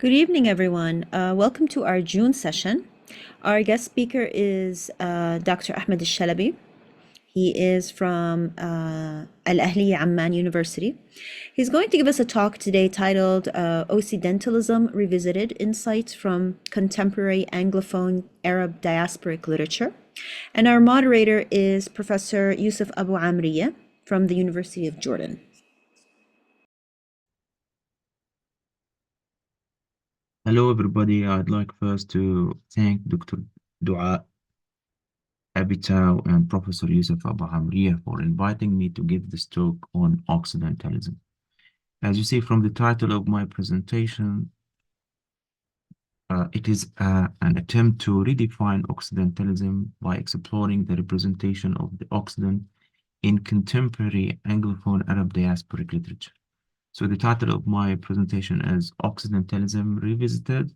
Good evening, everyone. Welcome to our June session. Our guest speaker is Dr. Ahmed Al-Shalabi. He is from Al Ahliya Amman University. He's going to give us a talk today titled Occidentalism Revisited Insights from Contemporary Anglophone Arab Diasporic Literature. And our moderator is Professor Yusuf Abu Amriya from the University of Jordan. Hello, everybody. I'd like first to thank Dr. Dua Abitaw and Professor Yusuf Abu Hamriya for inviting me to give this talk on Occidentalism. As you see from the title of my presentation, it is an attempt to redefine Occidentalism by exploring the representation of the Occident in contemporary Anglophone Arab diasporic literature. So the title of my presentation is Occidentalism Revisited: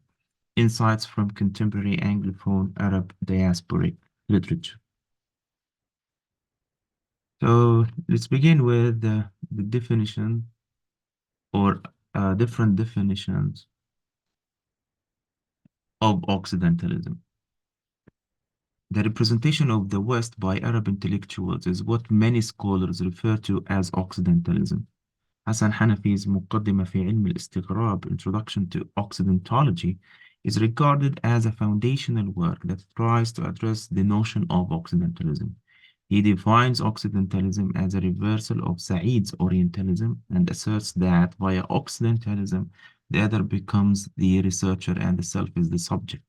Insights from Contemporary Anglophone Arab Diasporic Literature. So let's begin with the definition or different definitions of Occidentalism. The representation of the West by Arab intellectuals is what many scholars refer to as Occidentalism. Hassan Hanafi's مقدمة في علم الاستغراب, Introduction to Occidentology, is regarded as a foundational work that tries to address the notion of Occidentalism. He defines Occidentalism as a reversal of Said's Orientalism and asserts that via Occidentalism, the other becomes the researcher and the self is the subject.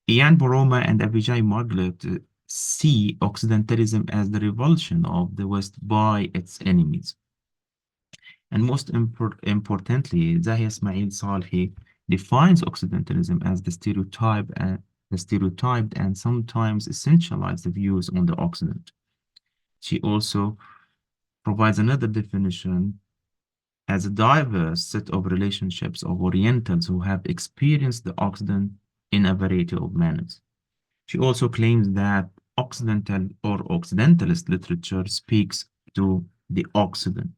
Ian Boroma and Abijay Margaret see Occidentalism as the revulsion of the West by its enemies. And most importantly, Zahia Ismail Salhi defines Occidentalism as the stereotyped and sometimes essentialized views on the Occident. She also provides another definition as a diverse set of relationships of Orientals who have experienced the Occident in a variety of manners. She also claims that Occidental or Occidentalist literature speaks to the Occident.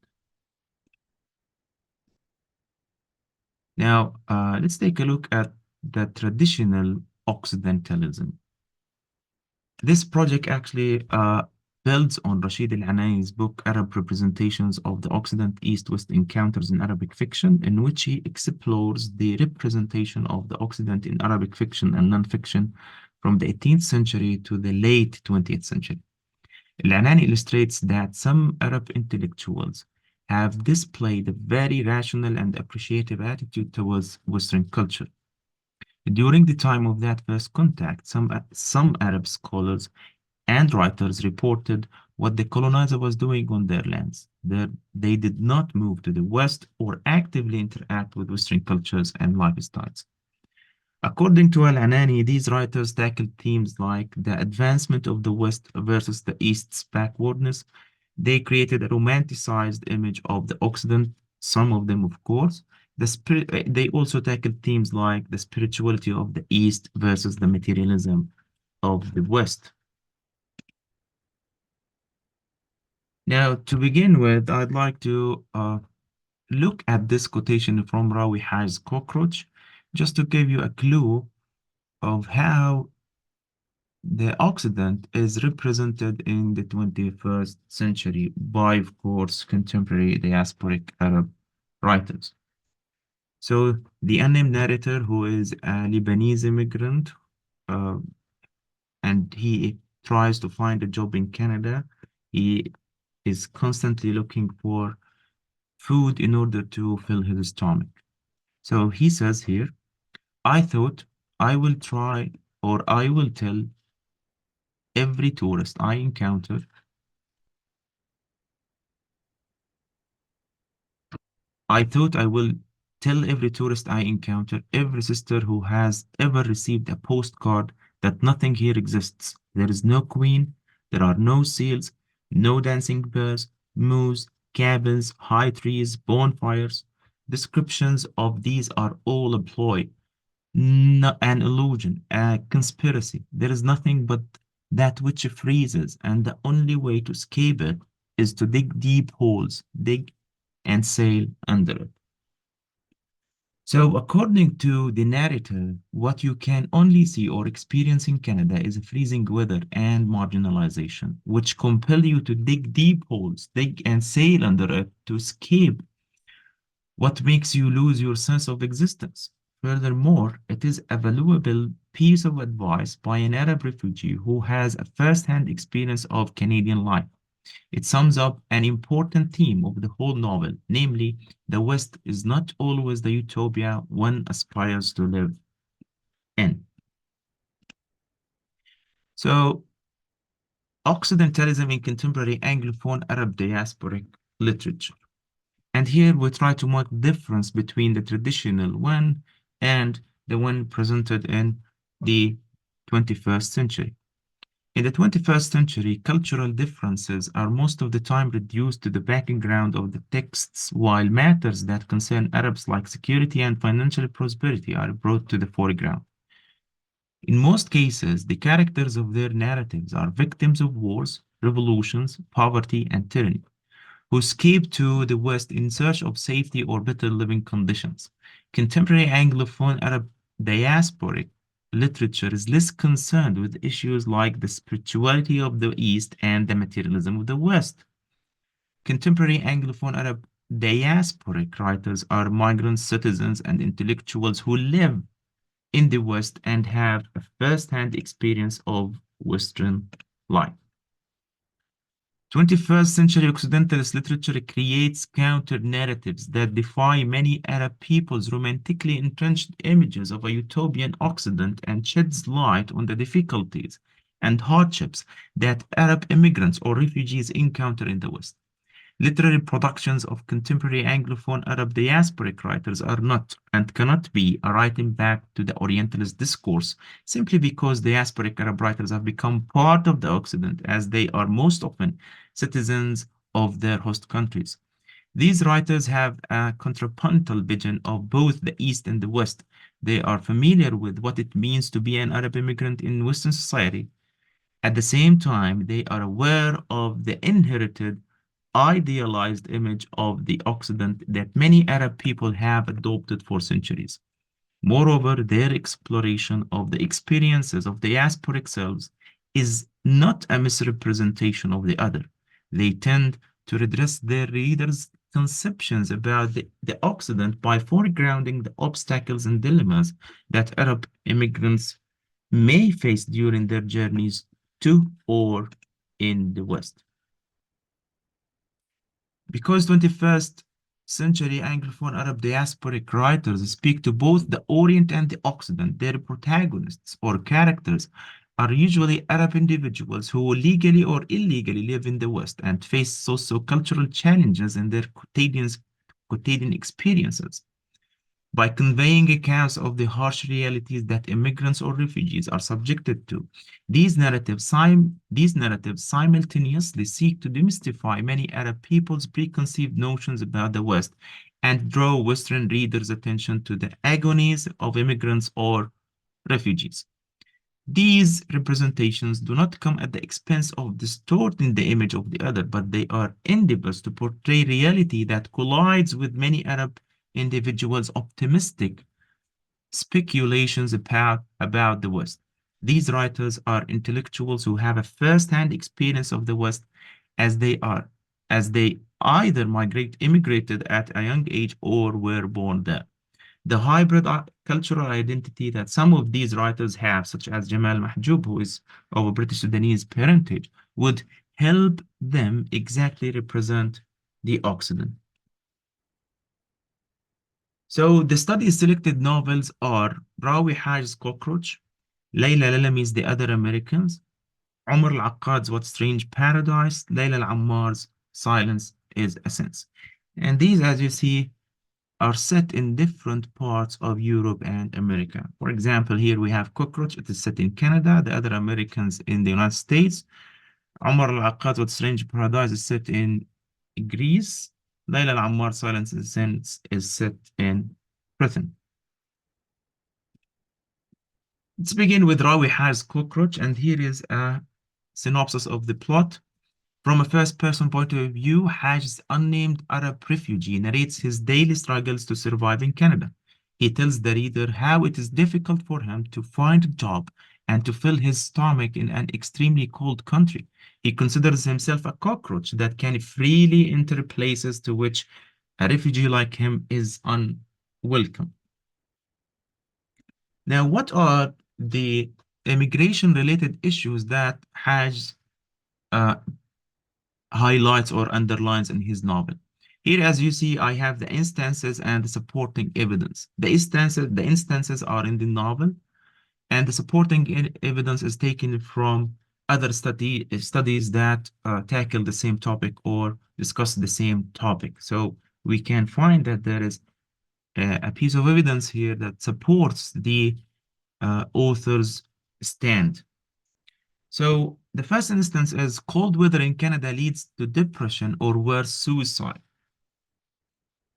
Now, let's take a look at the traditional Occidentalism. This project actually builds on Rashid Al-Anai's book, Arab Representations of the Occident East-West Encounters in Arabic Fiction, in which he explores the representation of the Occident in Arabic fiction and non-fiction from the 18th century to the late 20th century. Al-Anani illustrates that some Arab intellectuals have displayed a very rational and appreciative attitude towards Western culture. During the time of that first contact, some Arab scholars and writers reported what the colonizer was doing on their lands. They did not move to the West or actively interact with Western cultures and lifestyles. According to Al-Anani, these writers tackled themes like the advancement of the West versus the East's backwardness. They created a romanticized image of the Occident, some of them, of course. They also tackled themes like the spirituality of the East versus the materialism of the West. Now, to begin with, I'd like to look at this quotation from Rawi Haj's Cockroach, just to give you a clue of how the Occident is represented in the 21st century by, of course, contemporary diasporic Arab writers. So the unnamed narrator, who is a Lebanese immigrant, and he tries to find a job in Canada. He is constantly looking for food in order to fill his stomach. So he says here, I thought I will try, or I will tell every tourist I encounter every sister who has ever received a postcard, that nothing here exists. There is no queen, there are no seals, no dancing bears, moose, cabins, high trees, bonfires. Descriptions of these are all a ploy, an illusion, a conspiracy. There is nothing but that which freezes, and the only way to escape it is to dig deep holes, dig and sail under it. So, according to the narrative, what you can only see or experience in Canada is freezing weather and marginalization, which compel you to dig deep holes, dig and sail under it to escape what makes you lose your sense of existence. Furthermore, it is a valuable piece of advice by an Arab refugee who has a first-hand experience of Canadian life. It sums up an important theme of the whole novel, namely, the West is not always the utopia one aspires to live in. So, Occidentalism in contemporary Anglophone Arab diasporic literature. And here we try to mark difference between the traditional one and the one presented in the 21st century. In the 21st century, cultural differences are most of the time reduced to the background of the texts, while matters that concern Arabs like security and financial prosperity are brought to the foreground. In most cases, the characters of their narratives are victims of wars, revolutions, poverty, and tyranny, who escape to the West in search of safety or better living conditions. Contemporary Anglophone Arab diasporic literature is less concerned with issues like the spirituality of the East and the materialism of the West. Contemporary Anglophone Arab diasporic writers are migrant citizens and intellectuals who live in the West and have a first-hand experience of Western life. 21st century Occidentalist literature creates counter-narratives that defy many Arab peoples' romantically entrenched images of a utopian Occident and sheds light on the difficulties and hardships that Arab immigrants or refugees encounter in the West. Literary productions of contemporary Anglophone Arab diasporic writers are not and cannot be a writing back to the Orientalist discourse simply because diasporic Arab writers have become part of the Occident as they are most often citizens of their host countries. These writers have a contrapuntal vision of both the East and the West. They are familiar with what it means to be an Arab immigrant in Western society. At the same time, they are aware of the inherited idealized image of the Occident that many Arab people have adopted for centuries. Moreover, their exploration of the experiences of diasporic selves is not a misrepresentation of the other. They tend to redress their readers' conceptions about the Occident by foregrounding the obstacles and dilemmas that Arab immigrants may face during their journeys to or in the West. Because 21st century Anglophone Arab diasporic writers speak to both the Orient and the Occident, their protagonists or characters are usually Arab individuals who legally or illegally live in the West and face socio-cultural challenges in their quotidian experiences. By conveying accounts of the harsh realities that immigrants or refugees are subjected to, these narratives simultaneously seek to demystify many Arab people's preconceived notions about the West and draw Western readers' attention to the agonies of immigrants or refugees. These representations do not come at the expense of distorting the image of the other, but they are endeavors to portray reality that collides with many Arab individuals' optimistic speculations about the West. These writers are intellectuals who have a first-hand experience of the West as they either immigrated at a young age or were born there. The hybrid cultural identity that some of these writers have, such as Jamal Mahjoub, who is of a British Sudanese parentage, would help them exactly represent the Occident. So the study's selected novels are Rawi Haj's Cockroach, Layla Lalami's The Other Americans, Omar Al-Akkad's What Strange Paradise, Layla Al-Ammar's Silence is a Sense. And these, as you see, are set in different parts of Europe and America. For example, here we have Cockroach, it is set in Canada, The Other Americans in the United States. Omar Al-Akkad, What Strange Paradise is set in Greece. Layla Al-Ammar, Silence is set in Britain. Let's begin with Rawi Haj's Cockroach, and here is a synopsis of the plot. From a first-person point of view, Haj's unnamed Arab refugee narrates his daily struggles to survive in Canada. He tells the reader how it is difficult for him to find a job and to fill his stomach in an extremely cold country. He considers himself a cockroach that can freely enter places to which a refugee like him is unwelcome. Now, what are the immigration-related issues that Hajj uh, highlights or underlines in his novel? Here, as you see, I have the instances and the supporting evidence. The instances are in the novel, and the supporting evidence is taken from other studies that tackle the same topic or discuss the same topic. So we can find that there is a piece of evidence here that supports the author's stand. So the first instance is cold weather in Canada leads to depression or worse, suicide.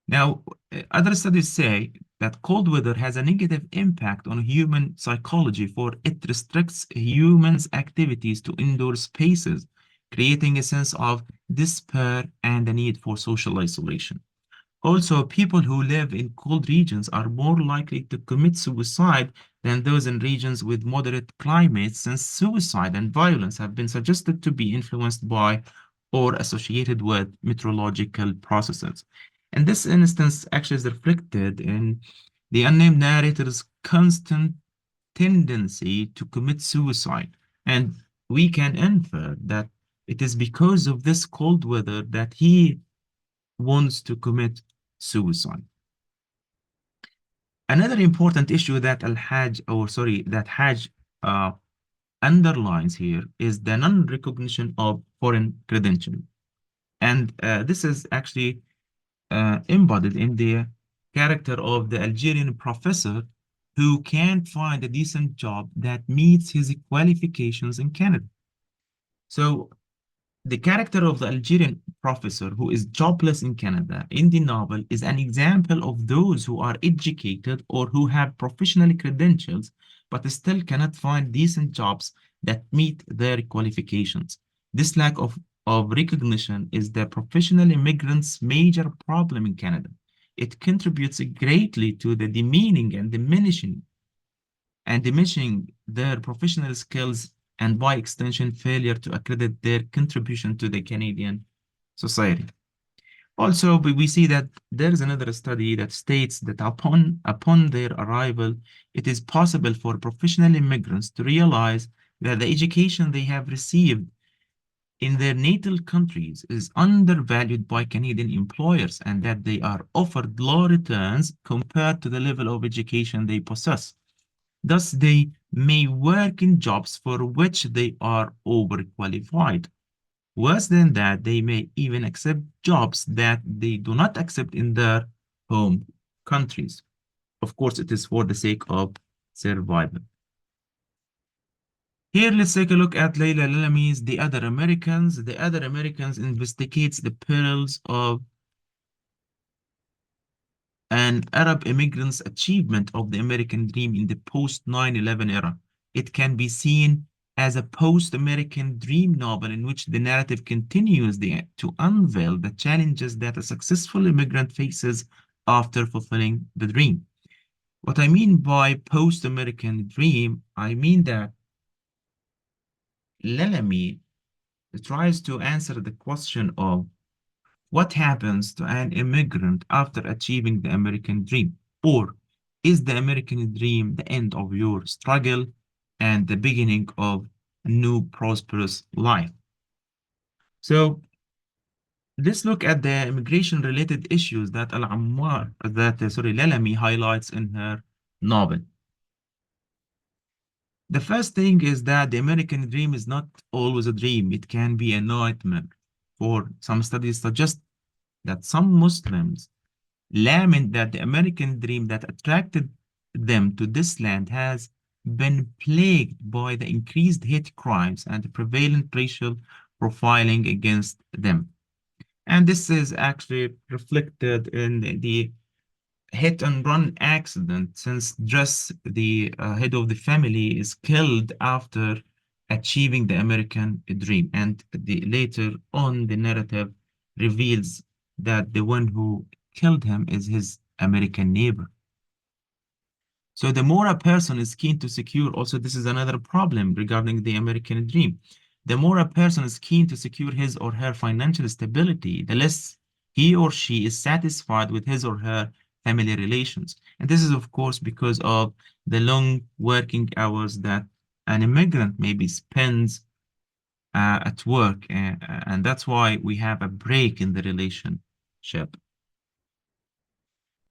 Now, other studies say that cold weather has a negative impact on human psychology, for it restricts humans' activities to indoor spaces, creating a sense of despair and a need for social isolation. Also, people who live in cold regions are more likely to commit suicide than those in regions with moderate climates, since suicide and violence have been suggested to be influenced by or associated with meteorological processes. And this instance actually is reflected in the unnamed narrator's constant tendency to commit suicide. And we can infer that it is because of this cold weather that he wants to commit suicide. Another important issue that that Hajj uh, underlines here is the non-recognition of foreign credential. And this is actually embodied in the character of the Algerian professor who can't find a decent job that meets his qualifications in Canada. So the character of the Algerian professor who is jobless in Canada in the novel is an example of those who are educated or who have professional credentials but still cannot find decent jobs that meet their qualifications. This lack of recognition is the professional immigrants' major problem in Canada. It contributes greatly to the demeaning and diminishing their professional skills and by extension failure to accredit their contribution to the Canadian society. Also, we see that there is another study that states that upon their arrival, it is possible for professional immigrants to realize that the education they have received in their natal countries is undervalued by Canadian employers and that they are offered low returns compared to the level of education they possess. Thus, they may work in jobs for which they are overqualified. Worse than that, they may even accept jobs that they do not accept in their home countries. Of course, it is for the sake of survival. Here, let's take a look at Leila Lalami's The Other Americans. The Other Americans investigates the perils of an Arab immigrant's achievement of the American dream in the post 9/11 era. It can be seen as a post-American dream novel in which the narrative continues to unveil the challenges that a successful immigrant faces after fulfilling the dream. What I mean by post-American dream, I mean that Lalami tries to answer the question of what happens to an immigrant after achieving the American dream? Or is the American dream the end of your struggle and the beginning of a new prosperous life? So let's look at the immigration-related issues that Lalami highlights in her novel. The first thing is that the American dream is not always a dream. It can be a nightmare. For some studies suggest that some Muslims lament that the American dream that attracted them to this land has been plagued by the increased hate crimes and the prevalent racial profiling against them. And this is actually reflected in the hit and run accident, since Dress, the head of the family, is killed after achieving the American dream. And later on, the narrative reveals that the one who killed him is his American neighbor. So the more a person is keen to secure, also this is another problem regarding the American dream. The more a person is keen to secure his or her financial stability, the less he or she is satisfied with his or her family relations. And this is, of course, because of the long working hours that an immigrant maybe spends at work. And that's why we have a break in the relationship.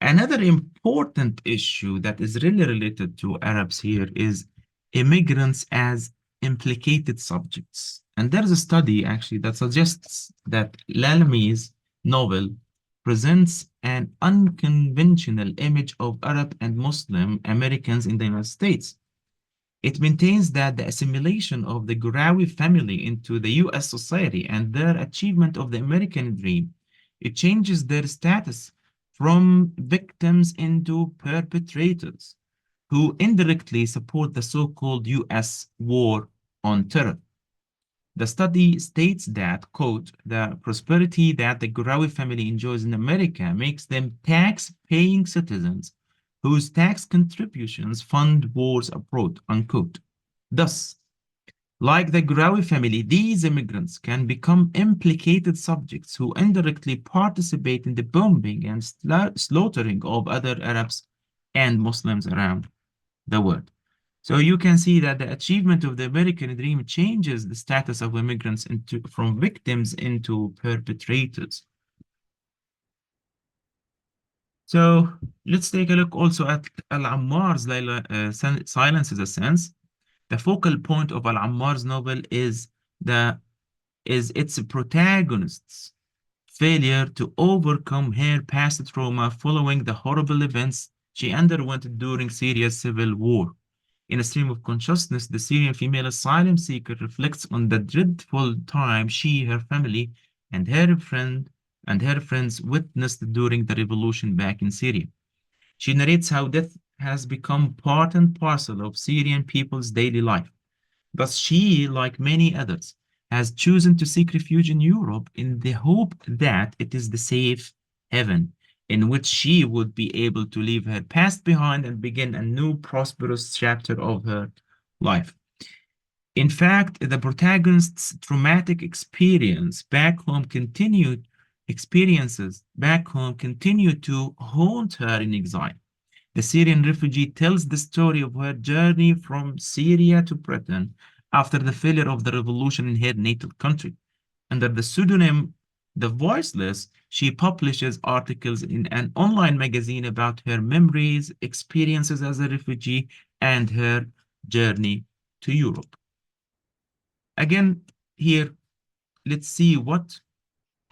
Another important issue that is really related to Arabs here is immigrants as implicated subjects. And there's a study actually that suggests that Lalami's novel presents an unconventional image of Arab and Muslim Americans in the United States. It maintains that the assimilation of the Ghurawi family into the US society and their achievement of the American dream, it changes their status from victims into perpetrators who indirectly support the so-called US war on terror. The study states that, quote, the prosperity that the Ghurawi family enjoys in America makes them tax-paying citizens whose tax contributions fund wars abroad, unquote. Thus, like the Ghurawi family, these immigrants can become implicated subjects who indirectly participate in the bombing and slaughtering of other Arabs and Muslims around the world. So you can see that the achievement of the American dream changes the status of immigrants from victims into perpetrators. So let's take a look also at Al-Ammar's Silence is a Sense. The focal point of Al-Ammar's novel is its protagonist's failure to overcome her past trauma following the horrible events she underwent during Syria's civil war. In a stream of consciousness, the Syrian female asylum seeker reflects on the dreadful time she, her family, and her friends witnessed during the revolution back in Syria. She narrates how death has become part and parcel of Syrian people's daily life. Thus, she, like many others, has chosen to seek refuge in Europe in the hope that it is the safe haven in which she would be able to leave her past behind and begin a new prosperous chapter of her life. In fact, the protagonist's traumatic experiences back home continue to haunt her in exile. The Syrian refugee tells the story of her journey from Syria to Britain after the failure of the revolution in her native country. Under the pseudonym The Voiceless, she publishes articles in an online magazine about her memories, experiences as a refugee, and her journey to Europe. Again, here, let's see what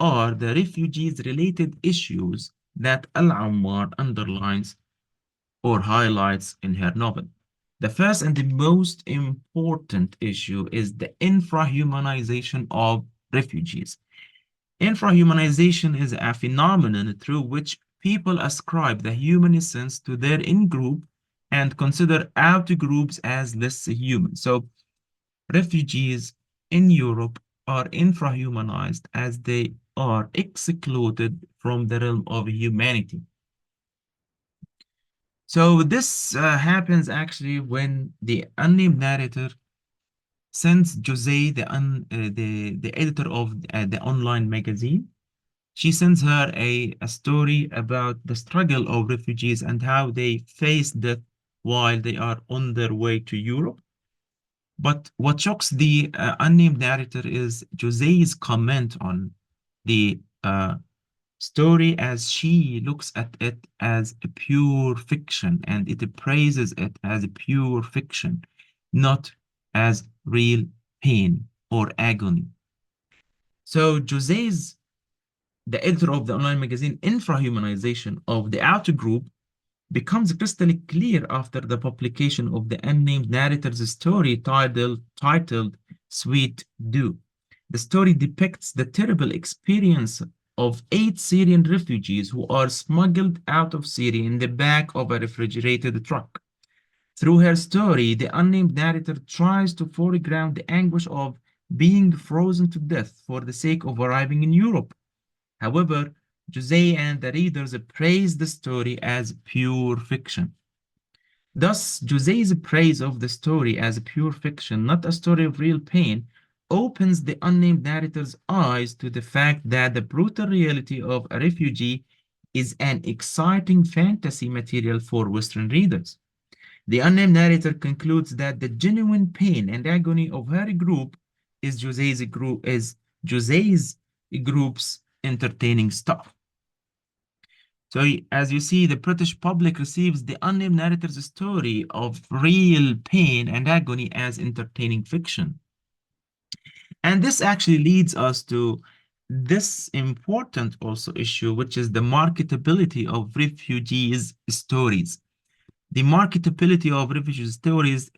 are the refugees-related issues that Al-Ammar underlines or highlights in her novel. The first and the most important issue is the infrahumanization of refugees. Infrahumanization is a phenomenon through which people ascribe the human essence to their in-group and consider out-groups as less human. So refugees in Europe are infrahumanized as they are excluded from the realm of humanity. So this happens actually when the unnamed narrator sends Jose, the editor of the online magazine. She sends her a story about the struggle of refugees and how they face death while they are on their way to Europe. But what shocks the unnamed narrator is Jose's comment on the story as she looks at it as a pure fiction and it praises it as a pure fiction, not as real pain or agony. So Jose's, the editor of the online magazine, infrahumanization of the outer group becomes crystal clear after the publication of the unnamed narrator's story titled Sweet Dew. The story depicts the terrible experience of 8 Syrian refugees who are smuggled out of Syria in the back of a refrigerated truck. Through her story, the unnamed narrator tries to foreground the anguish of being frozen to death for the sake of arriving in Europe. However, Jose and the readers praise the story as pure fiction. Thus, José's praise of the story as a pure fiction, not a story of real pain, opens the unnamed narrator's eyes to the fact that the brutal reality of a refugee is an exciting fantasy material for Western readers. The unnamed narrator concludes that the genuine pain and agony of her group is José's group's entertaining stuff. So as you see, the British public receives the unnamed narrator's story of real pain and agony as entertaining fiction. And this actually leads us to this important also issue, which is the marketability of refugees' stories. The marketability of refugee stories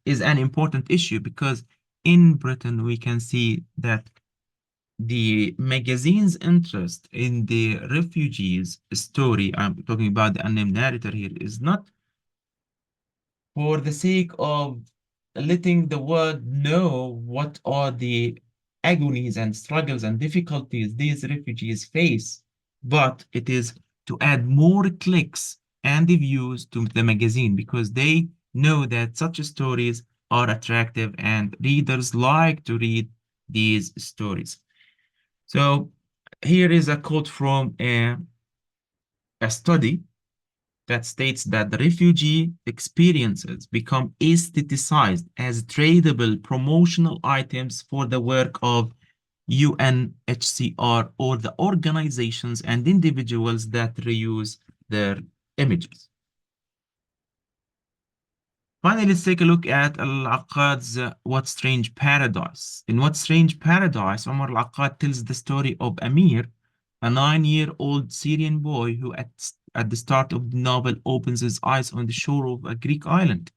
is an important issue because in Britain, we can see that the magazine's interest in the refugees story, I'm talking about the unnamed narrator here, is not for the sake of letting the world know what are the agonies and struggles and difficulties these refugees face, but it is to add more clicks and views to the magazine because they know that such stories are attractive and readers like to read these stories. So here is a quote from a study that states that the refugee experiences become aestheticized as tradable promotional items for the work of UNHCR or the organizations and individuals that reuse their images. Finally, let's take a look at Al-Aqad's What Strange Paradise. In What Strange Paradise, Omar Al-Aqad tells the story of Amir, a 9-year-old Syrian boy who at the start of the novel opens his eyes on the shore of a Greek island.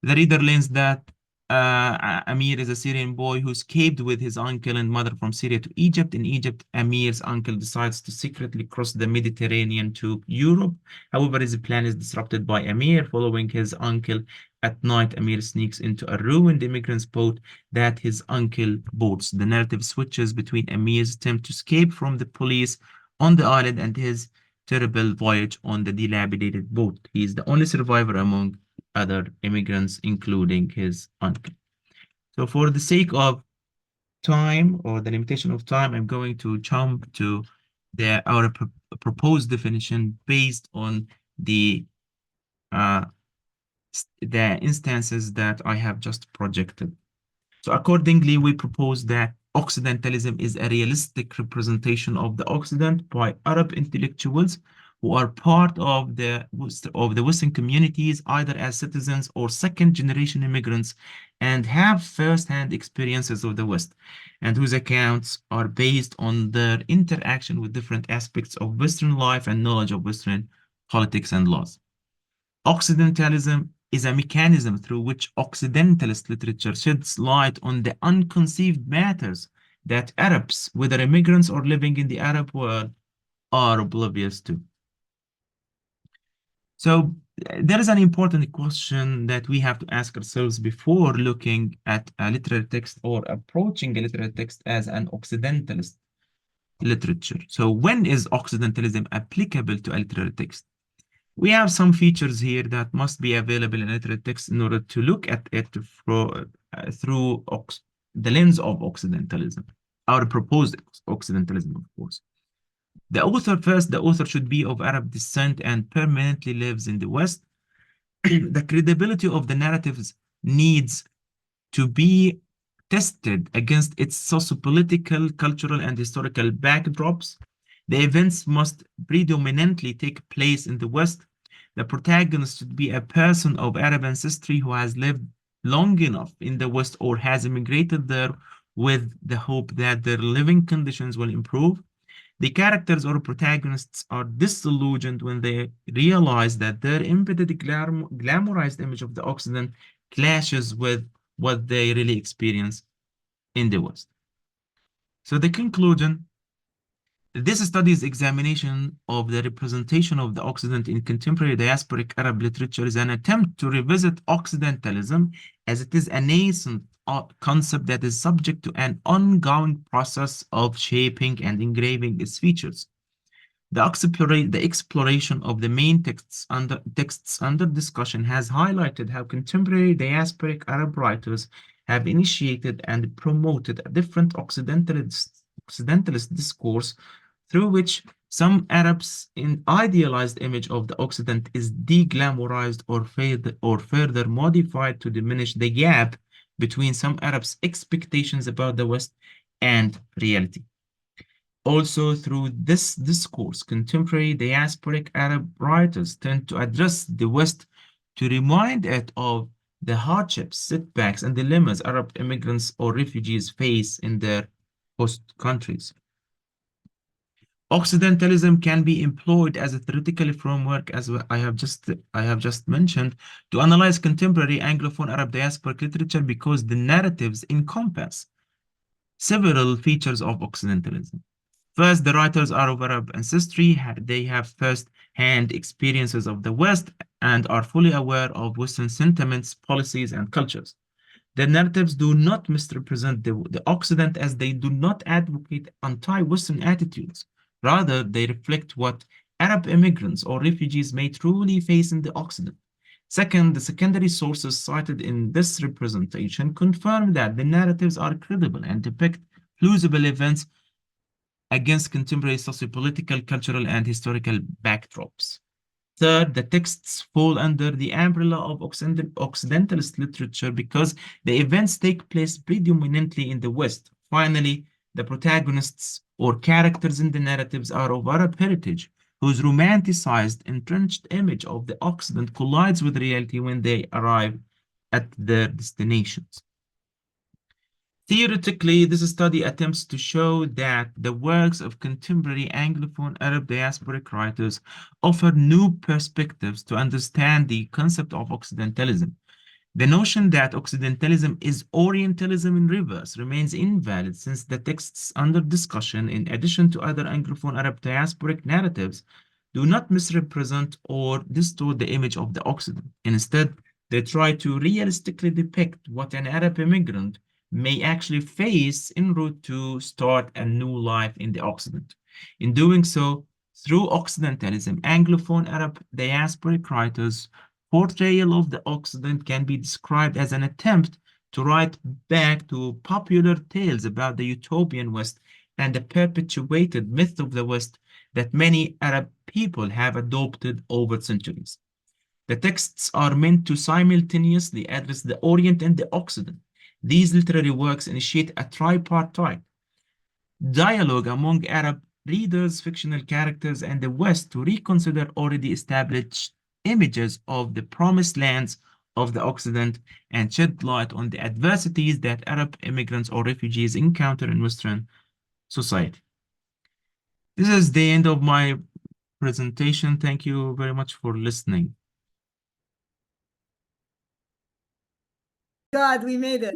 The reader learns that Amir is a Syrian boy who escaped with his uncle and mother from Syria to Egypt. In Egypt, Amir's uncle decides to secretly cross the Mediterranean to Europe. However, his plan is disrupted by Amir. Following his uncle at night, Amir sneaks into a ruined immigrant's boat that his uncle boards. The narrative switches between Amir's attempt to escape from the police on the island and his terrible voyage on the dilapidated boat. He is the only survivor among other immigrants, including his uncle. So for the sake of time or the limitation of time, I'm going to jump to our proposed definition based on the instances that I have just projected. So accordingly, we propose that Occidentalism is a realistic representation of the Occident by Arab intellectuals who are part of the Western communities, either as citizens or second-generation immigrants, and have first-hand experiences of the West, and whose accounts are based on their interaction with different aspects of Western life and knowledge of Western politics and laws. Occidentalism is a mechanism through which Occidentalist literature sheds light on the unconceived matters that Arabs, whether immigrants or living in the Arab world, are oblivious to. So there is an important question that we have to ask ourselves before looking at a literary text or approaching a literary text as an Occidentalist literature. So when is Occidentalism applicable to a literary text? We have some features here that must be available in literary text in order to look at it through the lens of Occidentalism, our proposed Occidentalism, of course. The author should be of Arab descent and permanently lives in the West. The credibility of the narratives needs to be tested against its socio-political, cultural, and historical backdrops. The events must predominantly take place in the West. The protagonist should be a person of Arab ancestry who has lived long enough in the West or has immigrated there with the hope that their living conditions will improve. The characters or protagonists are disillusioned when they realize that their embedded glamorized image of the Occident clashes with what they really experience in the West. So the conclusion, this study's examination of the representation of the Occident in contemporary diasporic Arab literature is an attempt to revisit Occidentalism as it is a nascent concept that is subject to an ongoing process of shaping and engraving its features. The exploration of the main texts under discussion has highlighted how contemporary diasporic Arab writers have initiated and promoted a different Occidentalist discourse through which some Arabs' idealized image of the Occident is deglamorized or further modified to diminish the gap between some Arabs' expectations about the West and reality. Also, through this discourse, contemporary diasporic Arab writers tend to address the West to remind it of the hardships, setbacks, and dilemmas Arab immigrants or refugees face in their host countries. Occidentalism can be employed as a theoretical framework, as I have just mentioned, to analyze contemporary Anglophone Arab diasporic literature because the narratives encompass several features of Occidentalism. First, the writers are of Arab ancestry. They have first-hand experiences of the West and are fully aware of Western sentiments, policies, and cultures. Their narratives do not misrepresent the Occident, as they do not advocate anti-Western attitudes. Rather, they reflect what Arab immigrants or refugees may truly face in the Occident. Second, the secondary sources cited in this representation confirm that the narratives are credible and depict plausible events against contemporary sociopolitical, cultural, and historical backdrops. Third, the texts fall under the umbrella of Occidentalist literature because the events take place predominantly in the West. Finally, the protagonists or characters in the narratives are of Arab heritage, whose romanticized, entrenched image of the Occident collides with reality when they arrive at their destinations. Theoretically, this study attempts to show that the works of contemporary Anglophone Arab diasporic writers offer new perspectives to understand the concept of Occidentalism. The notion that Occidentalism is Orientalism in reverse remains invalid, since the texts under discussion, in addition to other Anglophone Arab diasporic narratives, do not misrepresent or distort the image of the Occident. Instead, they try to realistically depict what an Arab immigrant may actually face en route to start a new life in the Occident. In doing so, through Occidentalism, Anglophone Arab diasporic writers' portrayal of the Occident can be described as an attempt to write back to popular tales about the utopian West and the perpetuated myth of the West that many Arab people have adopted over centuries. The texts are meant to simultaneously address the Orient and the Occident. These literary works initiate a tripartite dialogue among Arab readers, fictional characters, and the West to reconsider already established images of the promised lands of the Occident and shed light on the adversities that Arab immigrants or refugees encounter in Western society. This is the end of my presentation. Thank you very much for listening. God, we made it.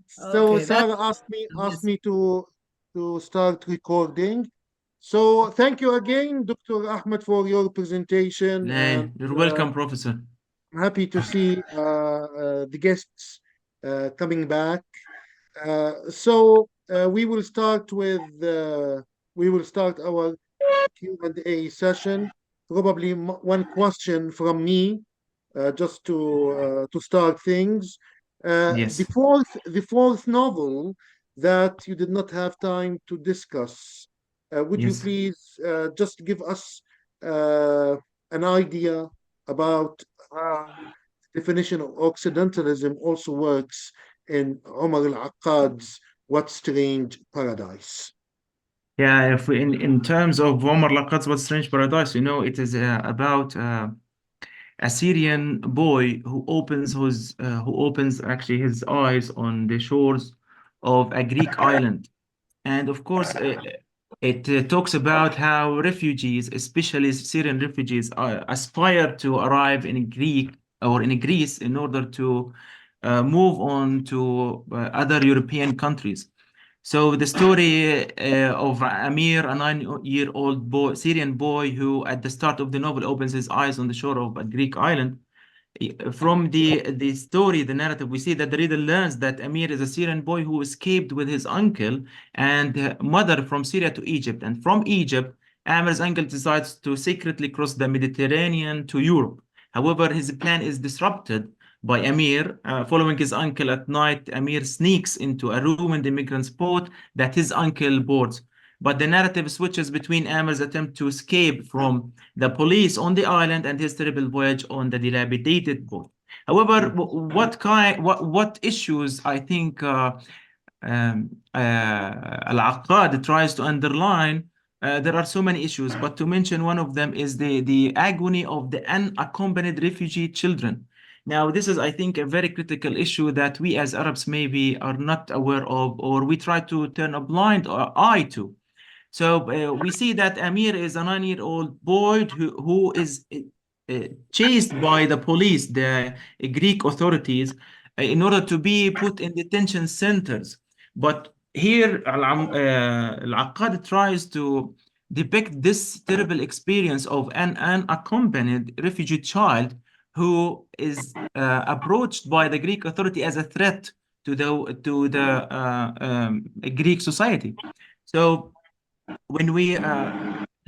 So Okay, Sarah asked me to start recording. So thank you again, Dr. Ahmed, for your presentation, and You're welcome, Professor. I'm happy to see the guests coming back. So we will start our Q&A session. Probably one question from me, just to start things. Yes. The fourth novel that you did not have time to discuss. Would you Yes. please just give us uh, an idea about definition of Occidentalism also works in Omar al-Akkad's What Strange Paradise? Yeah, if we in terms of Omar Laqat's What Strange Paradise, it is about a Syrian boy who opens actually his eyes on the shores of a Greek island. And of course, it talks about how refugees, especially Syrian refugees, aspire to arrive in Greece in order to move on to other European countries. So the story of Amir, a 9-year-old boy, Syrian boy, who at the start of the novel opens his eyes on the shore of a Greek island. From the story, the narrative, we see that the reader learns that Amir is a Syrian boy who escaped with his uncle and mother from Syria to Egypt. And from Egypt, Amir's uncle decides to secretly cross the Mediterranean to Europe. However, his plan is disrupted by Amir. Following his uncle at night, Amir sneaks into a ruined immigrant's boat that his uncle boards. But the narrative switches between Amir's attempt to escape from the police on the island and his terrible voyage on the dilapidated boat. However, what issues I think Al-Aqad tries to underline, there are so many issues, but to mention one of them is the agony of the unaccompanied refugee children. Now, this is, I think, a very critical issue that we as Arabs maybe are not aware of, or we try to turn a blind eye to. So we see that Amir is a 9-year-old boy who is chased by the police, the Greek authorities, in order to be put in detention centers. But here, Al-Aqad tries to depict this terrible experience of an unaccompanied refugee child who is approached by the Greek authority as a threat to the Greek society. So when we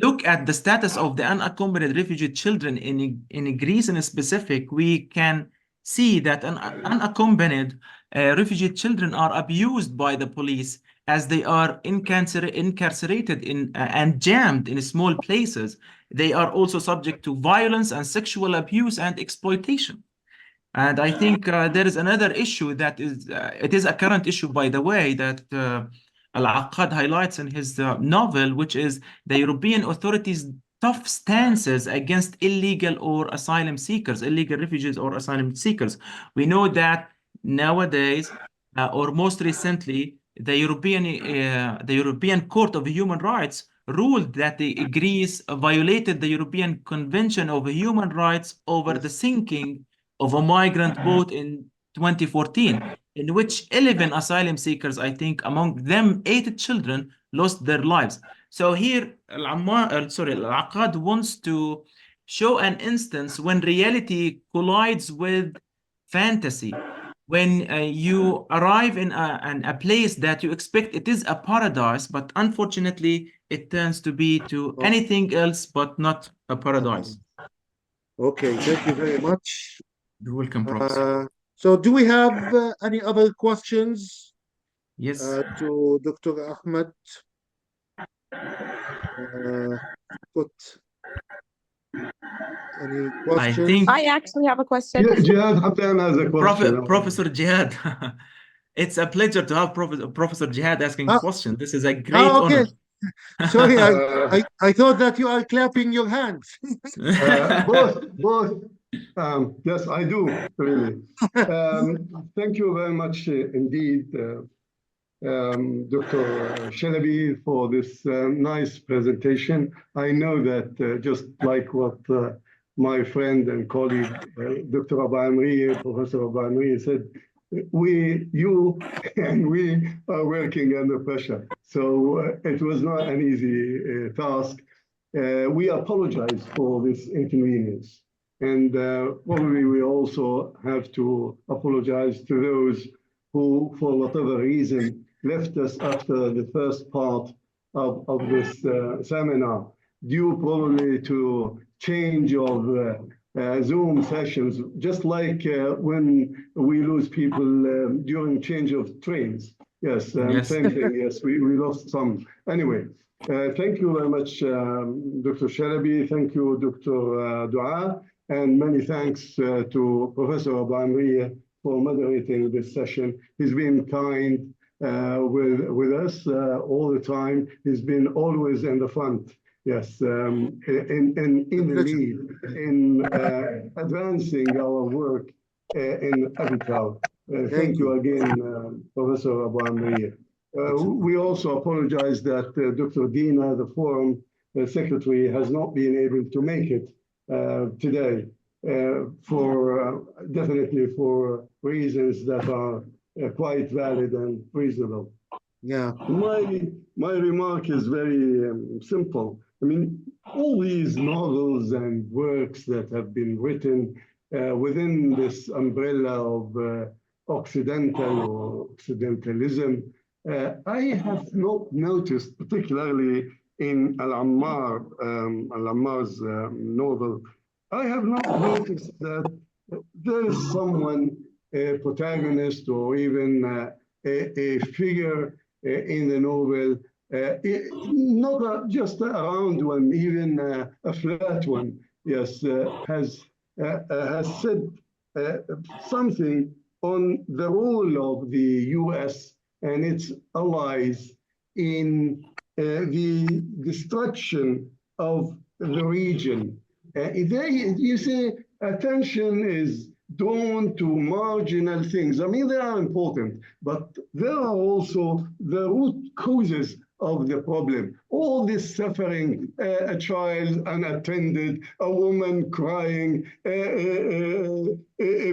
look at the status of the unaccompanied refugee children in Greece in specific, we can see that unaccompanied refugee children are abused by the police as they are incarcerated and jammed in small places. They are also subject to violence and sexual abuse and exploitation. And I think there is another issue that is, it is a current issue, by the way, that Al-Aqad highlights in his novel, which is the European authorities' tough stances against illegal or asylum seekers, illegal refugees or asylum seekers. We know that nowadays, or most recently, the European Court of Human Rights ruled that Greece violated the European Convention of Human Rights over the sinking of a migrant boat in 2014, in which 11 asylum seekers, I think, among them 8 children, lost their lives. So here, Al-Aqad wants to show an instance when reality collides with fantasy. When you arrive in a place that you expect it is a paradise, but unfortunately, it turns to be to anything else but not a paradise. Okay, thank you very much. You're welcome, Professor. So do we have any other questions Yes. to Dr. Ahmed? Put any questions? I think I actually have a question. Jihad Hassan has a question. Professor Jihad, it's a pleasure to have Professor Jihad asking a question. This is a great okay. honor. Sorry, I thought that you are clapping your hands. Both. Yes, I do, really. Thank you very much indeed, Dr. Shalabi, for this nice presentation. I know that just like what my friend and colleague, Dr. Abu Amri, Professor Abu Amri said, you and we are working under pressure. So it was not an easy task. We apologize for this inconvenience. And probably we also have to apologize to those who, for whatever reason, left us after the first part of this seminar, due probably to change of Zoom sessions, just like when we lose people during change of trains. Yes, Yes. Same thing. Yes, we lost some. Anyway, thank you very much, Dr. Shalabi. Thank you, Dr. Dua. And many thanks to Professor Abu Amri for moderating this session. He's been kind with us all the time. He's been always in the front. Yes, in the lead, in advancing our work in Africa. Thank you again, Professor Abu Amri. We also apologize that Dr. Dina, the forum secretary, has not been able to make it today, definitely for reasons that are quite valid and reasonable. Yeah. My remark is very simple. I mean, all these novels and works that have been written within this umbrella of Occidental or Occidentalism, I have not noticed, particularly in Al-Ammar's novel, I have not noticed that there is someone, a protagonist, or even a figure in the novel, not just a round one, even a flat one, yes, has said something on the role of the U.S. and its allies in the destruction of the region. You see, attention is drawn to marginal things. I mean, they are important, but there are also the root causes of the problem. All this suffering, a child unattended, a woman crying, a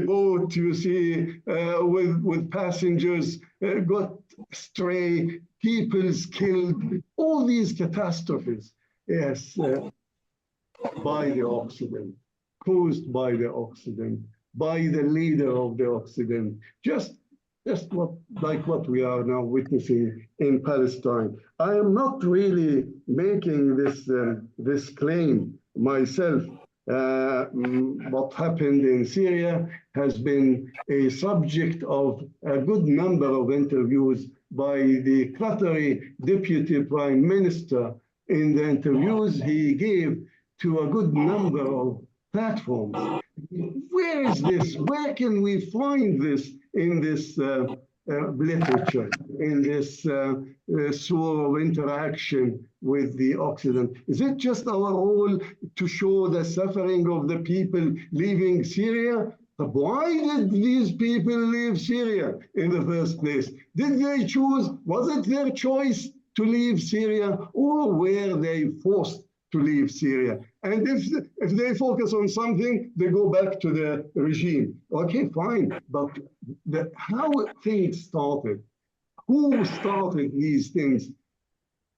boat, you see, with passengers got stray, people's killed, all these catastrophes, yes, by the Occident, caused by the Occident, by the leader of the Occident, just what we are now witnessing in Palestine. I am not really making this claim myself. What happened in Syria has been a subject of a good number of interviews by the Qatari Deputy Prime Minister. In the interviews he gave to a good number of platforms. Where is this? Where can we find this in this literature, in this sort of interaction with the Occident? Is it just our role to show the suffering of the people leaving Syria? But why did these people leave Syria in the first place? Did they choose? Was it their choice to leave Syria, or were they forced to leave Syria? And if they focus on something, they go back to the regime. Okay, fine. But how things started, who started these things?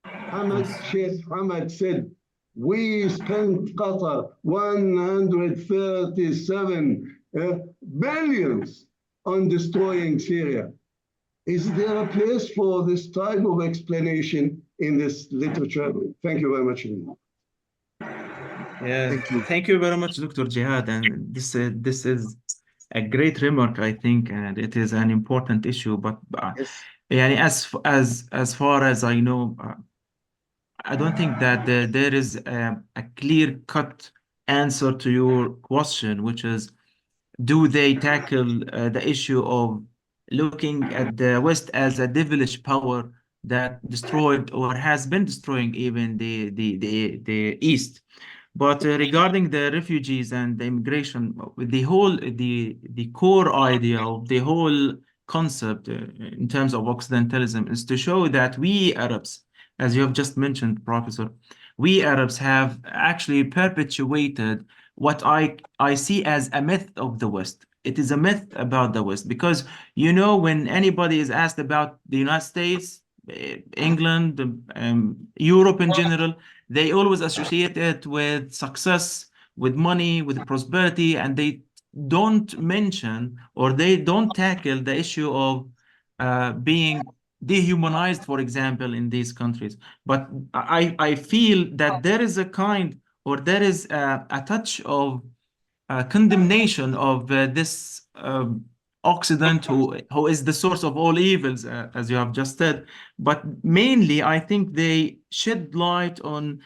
Sheikh Hamad said, we spent Qatar 137 billions on destroying Syria. Is there a place for this type of explanation in this literature? Thank you very much. Yeah, thank you very much, Dr. Jihad. And this is a great remark, I think, and it is an important issue. But Yes. as far as I know, I don't think that there is a clear-cut answer to your question, which is, do they tackle the issue of looking at the West as a devilish power that destroyed or has been destroying even the East? But regarding the refugees and the immigration, the core idea of the whole concept in terms of Occidentalism is to show that we Arabs, as you have just mentioned, Professor, we Arabs have actually perpetuated what I see as a myth of the West. It is a myth about the West because, you know, when anybody is asked about the United States, England, Europe in general, they always associate it with success, with money, with prosperity, and they don't mention or they don't tackle the issue of being dehumanized, for example, in these countries. But I feel that there is a kind or there is a touch of condemnation of this Occident, who is the source of all evils, as you have just said. But mainly, I think they shed light on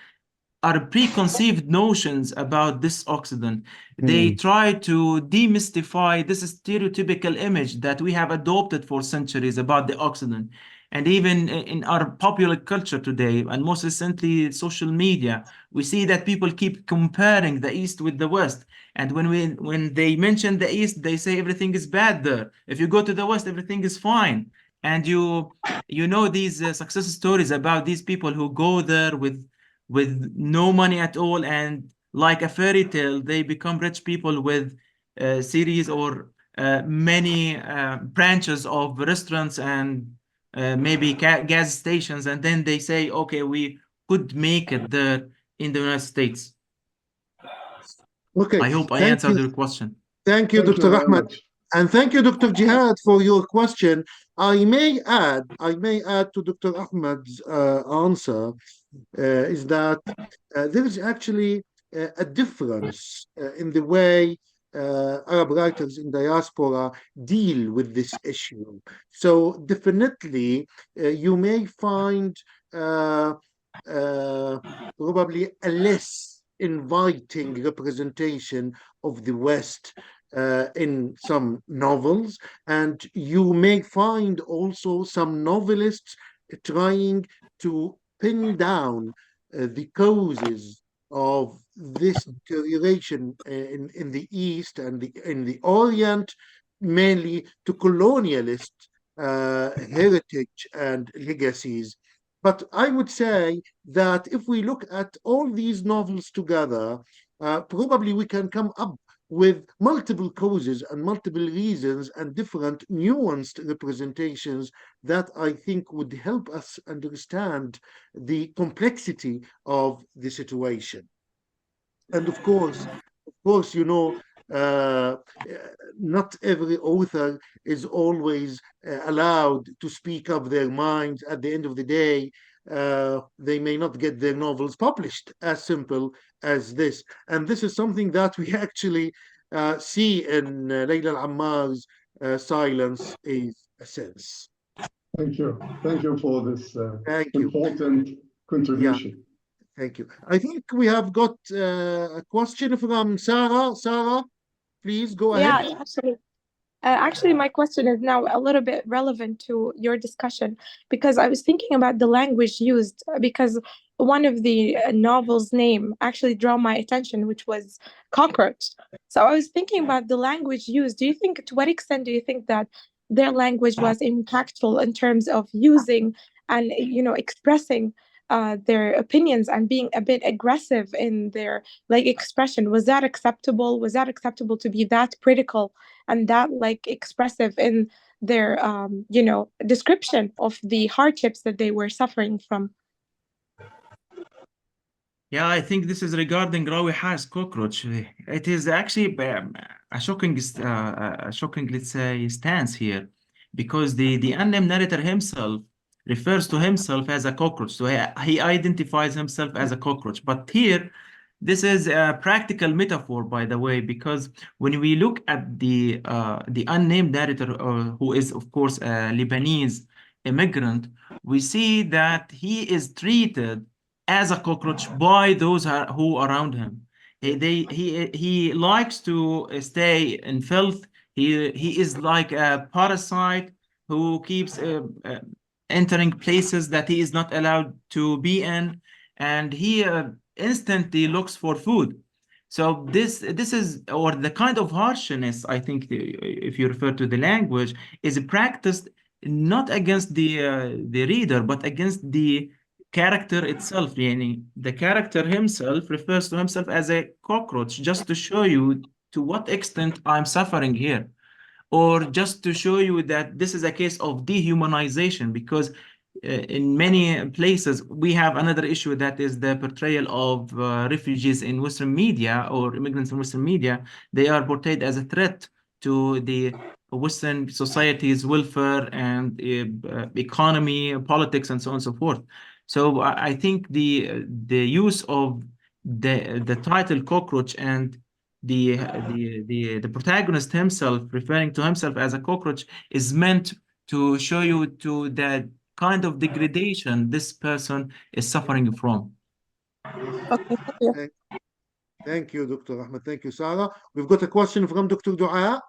our preconceived notions about this Occident. They try to demystify this stereotypical image that we have adopted for centuries about the Occident. And even in our popular culture today, and most recently social media, we see that people keep comparing the East with the West. And when they mention the East, they say everything is bad there. If you go to the West, everything is fine. And you know these success stories about these people who go there with no money at all, and like a fairy tale, they become rich people with series or many branches of restaurants and maybe gas stations, and then they say, okay, we could make it there in the United States. Okay. I hope I answered your question. Thank you, Thank you Dr. very Ahmed. much. And thank you, Dr. Jihad, for your question. I may add to Dr. Ahmed's answer is that there is actually a difference in the way Arab writers in diaspora deal with this issue. So definitely, you may find uh, probably a less inviting representation of the West in some novels, and you may find also some novelists trying to pin down the causes of this deterioration in the East and in the Orient, mainly to colonialist heritage and legacies. But I would say that if we look at all these novels together, probably we can come up with multiple causes and multiple reasons and different nuanced representations that I think would help us understand the complexity of the situation. And of course, you know, uh, not every author is always allowed to speak up their minds. At the end of the day, they may not get their novels published, as simple as this. And this is something that we actually see in Layla Al-Ammar's Silence is a Sense. Thank you. Thank you for this Thank you. important contribution. Thank you. I think we have got a question from Sarah. Sarah, please go ahead. Yeah, absolutely. Actually, my question is now a little bit relevant to your discussion because I was thinking about the language used because one of the novel's name actually drew my attention, which was cockroach. So I was thinking about the language used. Do you think, to what extent do you think that their language was impactful in terms of using and, expressing their opinions and being a bit aggressive in their like expression? Was that acceptable? Was that acceptable to be that critical and that like expressive in their description of the hardships that they were suffering from? Yeah, I think this is regarding Rawi has cockroach. It is actually a shocking, let's say, stance here, because the unnamed narrator himself refers to himself as a cockroach. So he identifies himself as a cockroach. But here, this is a practical metaphor, by the way, because when we look at the unnamed narrator, who is, of course, a Lebanese immigrant, we see that he is treated as a cockroach by those who are around him. He likes to stay in filth. He is like a parasite who keeps entering places that he is not allowed to be in, and he instantly looks for food. So this is, or the kind of harshness, I think, if you refer to the language, is practiced not against the reader, but against the character itself. Yani the character himself refers to himself as a cockroach, just to show you to what extent I'm suffering here, or just to show you that this is a case of dehumanization, because in many places we have another issue, that is the portrayal of refugees in Western media, or immigrants in Western media. They are portrayed as a threat to the Western society's welfare and economy, politics, and so on and so forth. So I think the use of the title cockroach and the protagonist himself referring to himself as a cockroach is meant to show you to the kind of degradation this person is suffering from. Okay, thank you. Thank you, Dr. Ahmed. Thank you, Sarah. We've got a question from Dr. Dua.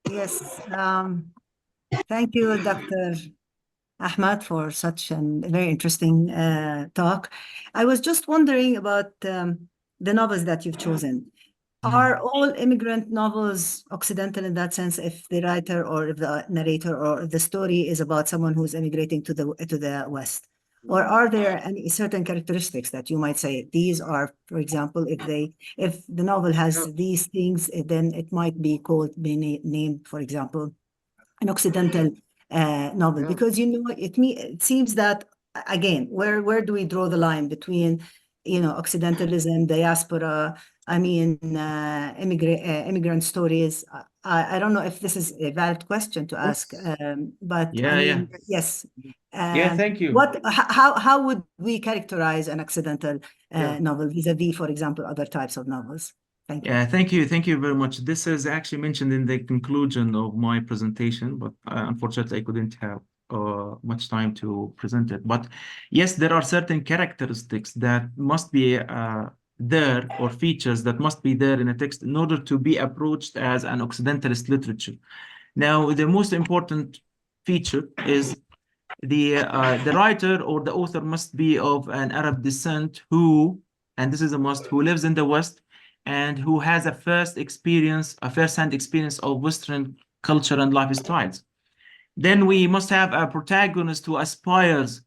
Yes, thank you, Dr. Ahmad, for such a very interesting talk. I was just wondering about the novels that you've chosen. Are all immigrant novels Occidental in that sense, if the writer or if the narrator or if the story is about someone who's immigrating to the West? Or are there any certain characteristics that you might say these are, for example, if the novel has these things, then it might be named, for example, an Occidental novel? Because it seems that, again, where do we draw the line between Occidentalism, diaspora, I mean, immigrant stories. I don't know if this is a valid question to ask, but I Yeah, mean, yes. yeah, thank you. How would we characterize an Occidental novel vis-a-vis, for example, other types of novels? Thank you. Yeah, thank you. Thank you very much. This is actually mentioned in the conclusion of my presentation, but unfortunately, I couldn't have much time to present it. But yes, there are certain characteristics that must be there, or features that must be there in a text in order to be approached as an Occidentalist literature. Now, the most important feature is the writer or the author must be of an Arab descent who, and this is a must, who lives in the West and who has a first-hand experience of Western culture and lifestyles. Then we must have a protagonist who aspires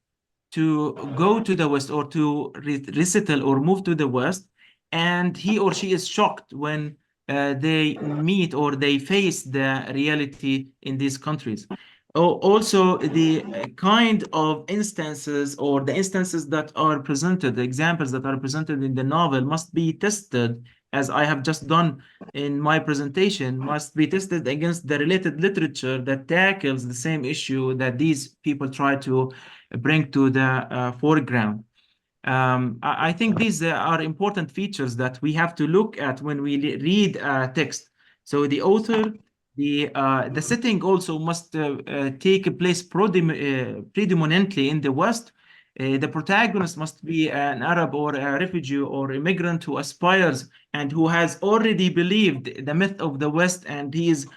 to go to the West or to resettle or move to the West, and he or she is shocked when they meet or they face the reality in these countries. Also, the kind of instances or the instances that are presented, the examples that are presented in the novel must be tested, as I have just done in my presentation, must be tested against the related literature that tackles the same issue that these people try to bring to the foreground. I think these are important features that we have to look at when we read text. So the author, the setting also must take place predominantly in the West. The protagonist must be an Arab or a refugee or immigrant who aspires and who has already believed the myth of the West, and he is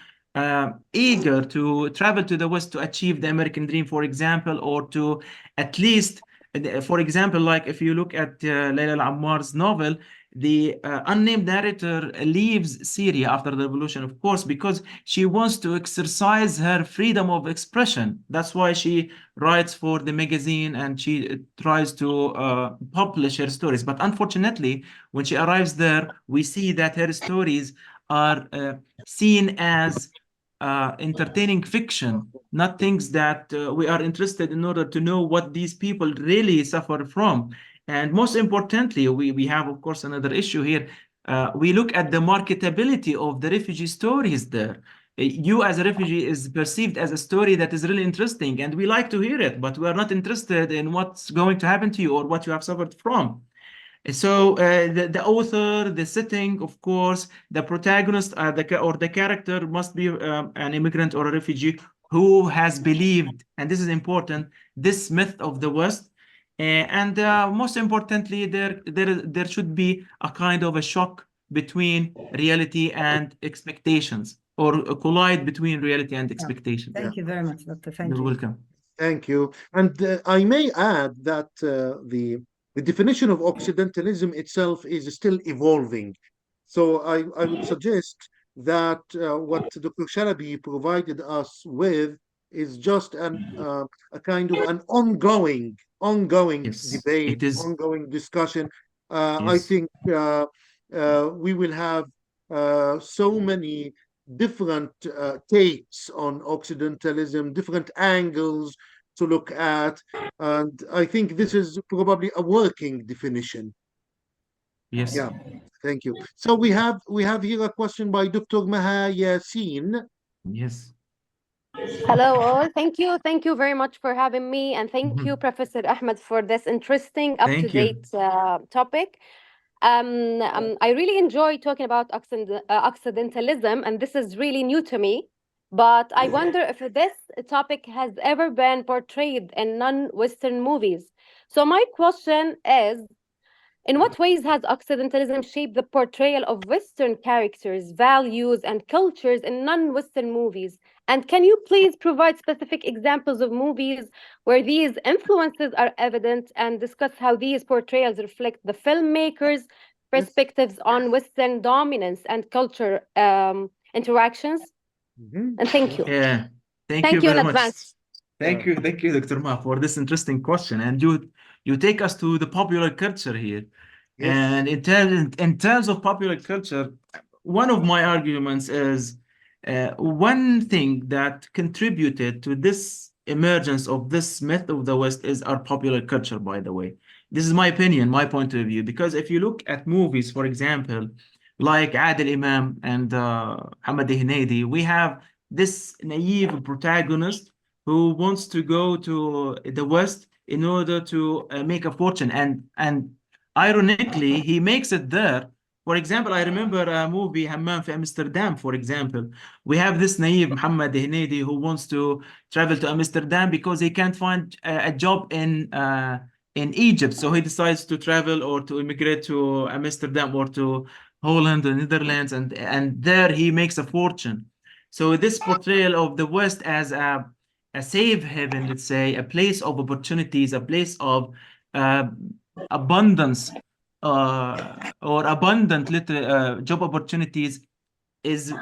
eager to travel to the West to achieve the American dream, for example, or to at least, for example, like if you look at Layla Al-Ammar's novel, the unnamed narrator leaves Syria after the revolution, of course, because she wants to exercise her freedom of expression. That's why she writes for the magazine and she tries to publish her stories. But unfortunately, when she arrives there, we see that her stories are seen as entertaining fiction, not things that we are interested in order to know what these people really suffer from. And most importantly, we have, of course, another issue here. We look at the marketability of the refugee stories there. You as a refugee is perceived as a story that is really interesting, and we like to hear it, but we are not interested in what's going to happen to you or what you have suffered from. So the author, the setting, of course, the protagonist the character must be an immigrant or a refugee who has believed, and this is important, this myth of the West. And most importantly, there should be a kind of a shock between reality and expectations, or a collide between reality and expectation. Thank you very much, Doctor. Thank You're you. welcome. Thank you. And I may add that the definition of Occidentalism itself is still evolving. So I would suggest that what Dr. Shalabi provided us with is just a kind of an ongoing Yes, debate, it is. ongoing discussion. I Yes. think we will have so many different takes on Occidentalism, different angles to look at, and I think this is probably a working definition. Yes. Yeah, thank you. So we have here a question by Dr. Maha Yassin. Yes. Hello, all. Thank you very much for having me, and thank you, Professor Ahmed, for this interesting, Thank you. up-to-date topic. I really enjoy talking about Occidentalism, and this is really new to me. But I wonder if this topic has ever been portrayed in non-Western movies. So my question is, in what ways has Occidentalism shaped the portrayal of Western characters, values, and cultures in non-Western movies? And can you please provide specific examples of movies where these influences are evident, and discuss how these portrayals reflect the filmmakers' perspectives on Western dominance and culture interactions? Mhm. And thank you. Yeah. Thank Thank you you in very much. advance. Thank you, Dr. Ma, for this interesting question. And you take us to the popular culture here. Yes. And in terms of popular culture, one of my arguments is one thing that contributed to this emergence of this myth of the West is our popular culture, by the way. This is my opinion, my point of view, because if you look at movies, for example, like Adil Imam and Hamad Hinaydi, we have this naive protagonist who wants to go to the West in order to make a fortune. And ironically, he makes it there. For example, I remember a movie, Hammam fi Amsterdam, for example. We have this naive Muhammad Hinaydi who wants to travel to Amsterdam because he can't find a job in Egypt. So he decides to travel or to immigrate to Amsterdam or to Holland or Netherlands, and there he makes a fortune. So this portrayal of the West as a safe haven, let's say, a place of opportunities, a place of uh, abundance or abundant job opportunities is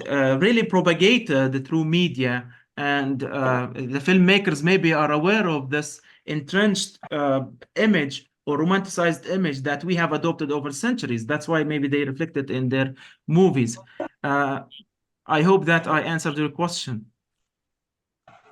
really propagated through media, and the filmmakers maybe are aware of this entrenched image or romanticized image that we have adopted over centuries. That's why maybe they reflect it in their movies. I hope that I answered your question.